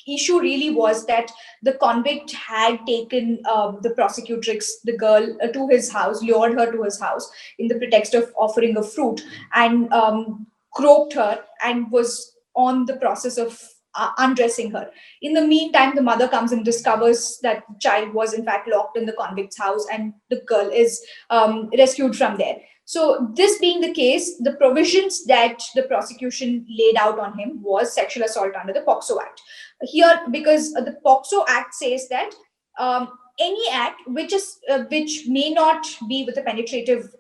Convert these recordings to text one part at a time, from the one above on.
issue really was that the convict had taken the prosecutrix, the girl, to his house, lured her to his house in the pretext of offering a fruit, and groped her and was on the process of undressing her. In the meantime, the mother comes and discovers that the child was in fact locked in the convict's house, and the girl is rescued from there. So, this being the case, the provisions that the prosecution laid out on him was sexual assault under the POCSO Act. Here, because the POCSO Act says that any act which may not be with a penetrative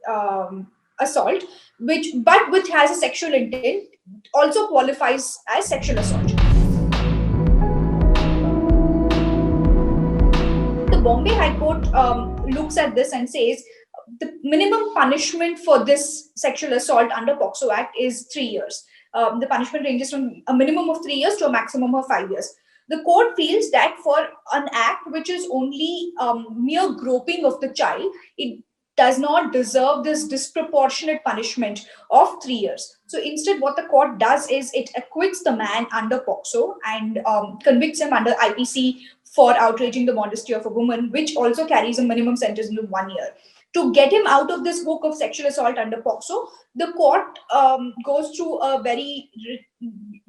assault, which has a sexual intent, also qualifies as sexual assault. The Bombay High Court looks at this and says the minimum punishment for this sexual assault under POCSO Act is 3 years. The punishment ranges from a minimum of 3 years to a maximum of 5 years. The court feels that for an act which is only mere groping of the child, it does not deserve this disproportionate punishment of 3 years. So instead, what the court does is it acquits the man under POCSO and convicts him under IPC for outraging the modesty of a woman, which also carries a minimum sentence of 1 year. To get him out of this hook of sexual assault under POCSO, the court goes through a very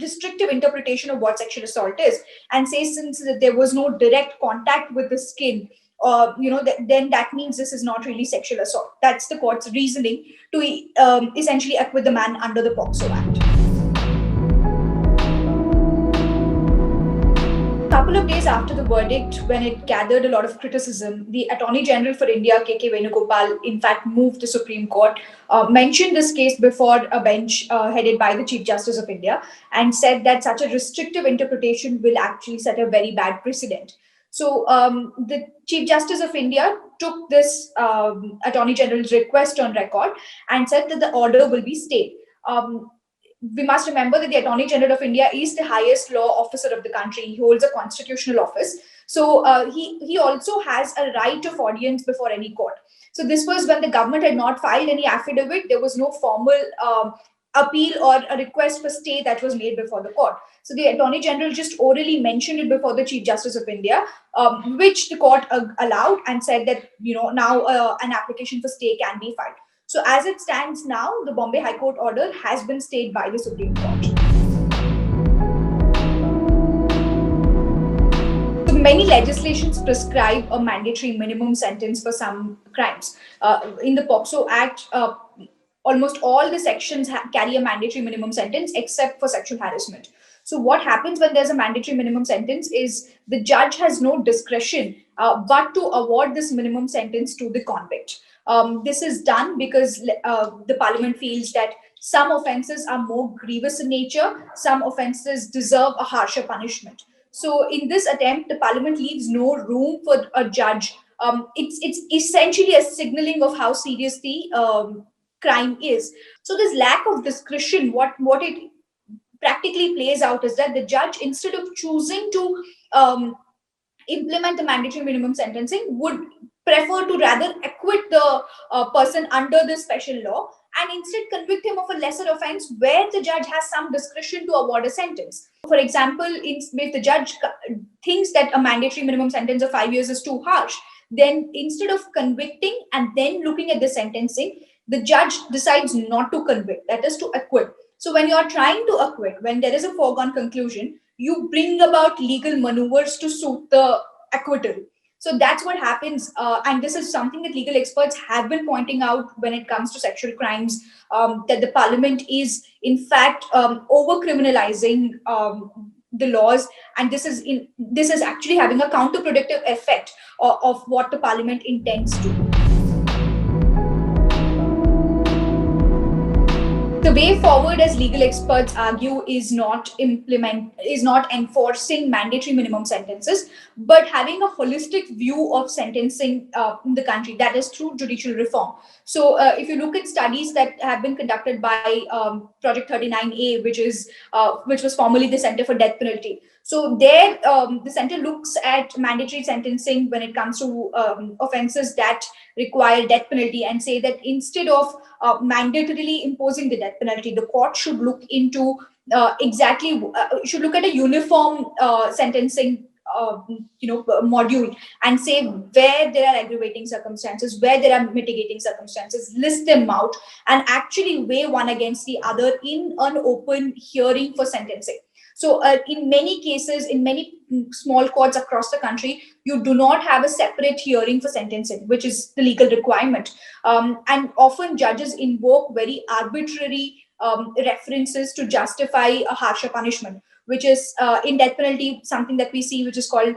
restrictive interpretation of what sexual assault is, and says since there was no direct contact with the skin, then that means this is not really sexual assault. That's the court's reasoning to essentially acquit the man under the POCSO Act. Couple of days after the verdict, when it gathered a lot of criticism, the Attorney General for India, K.K. Venugopal, in fact moved the Supreme Court, mentioned this case before a bench headed by the Chief Justice of India, and said that such a restrictive interpretation will actually set a very bad precedent. So the Chief Justice of India took this Attorney General's request on record and said that the order will be stayed. We must remember that the Attorney General of India is the highest law officer of the country. He holds a constitutional office. So he also has a right of audience before any court. So this was when the government had not filed any affidavit. There was no formal appeal or a request for stay that was made before the court. So the Attorney General just orally mentioned it before the Chief Justice of India, which the court allowed and said that now an application for stay can be filed. So as it stands now, the Bombay High Court order has been stayed by the Supreme Court. So many legislations prescribe a mandatory minimum sentence for some crimes. In the POCSO Act, almost all the sections carry a mandatory minimum sentence except for sexual harassment. So what happens when there's a mandatory minimum sentence is the judge has no discretion but to award this minimum sentence to the convict. This is done because the parliament feels that some offenses are more grievous in nature, some offenses deserve a harsher punishment. So in this attempt, the parliament leaves no room for a judge. It's essentially a signaling of how serious the crime is. So this lack of discretion, what it practically plays out is that the judge, instead of choosing to implement the mandatory minimum sentencing, would prefer to rather acquit the person under this special law and instead convict him of a lesser offense where the judge has some discretion to award a sentence. For example, if the judge thinks that a mandatory minimum sentence of 5 years is too harsh, then instead of convicting and then looking at the sentencing, the judge decides not to convict, that is to acquit. So when you are trying to acquit, when there is a foregone conclusion, you bring about legal maneuvers to suit the acquittal. So that's what happens. And this is something that legal experts have been pointing out when it comes to sexual crimes, that the parliament is in fact over-criminalizing the laws. And this is actually having a counterproductive effect of what the parliament intends to. The way forward, as legal experts argue, is not enforcing mandatory minimum sentences, but having a holistic view of sentencing in the country, that is through judicial reform. So if you look at studies that have been conducted by Project 39A, which was formerly the Center for Death Penalty. So there, the center looks at mandatory sentencing when it comes to offences that require death penalty, and say that instead of mandatorily imposing the death penalty, the court should look into should look at a uniform sentencing module, and say where there are aggravating circumstances, where there are mitigating circumstances, list them out, and actually weigh one against the other in an open hearing for sentencing. So in many cases, in many small courts across the country, you do not have a separate hearing for sentencing, which is the legal requirement. And often judges invoke very arbitrary references to justify a harsher punishment, which is in death penalty something that we see, which is called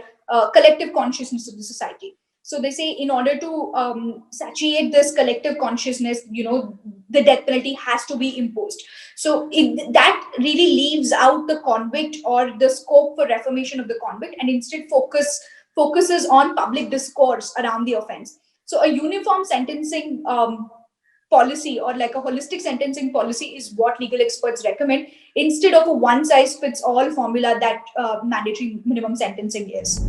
collective consciousness of the society. So they say in order to satiate this collective consciousness, the death penalty has to be imposed. So that really leaves out the convict or the scope for reformation of the convict, and instead focuses on public discourse around the offense. So a uniform sentencing policy, or like a holistic sentencing policy, is what legal experts recommend, instead of a one size fits all formula that mandatory minimum sentencing is.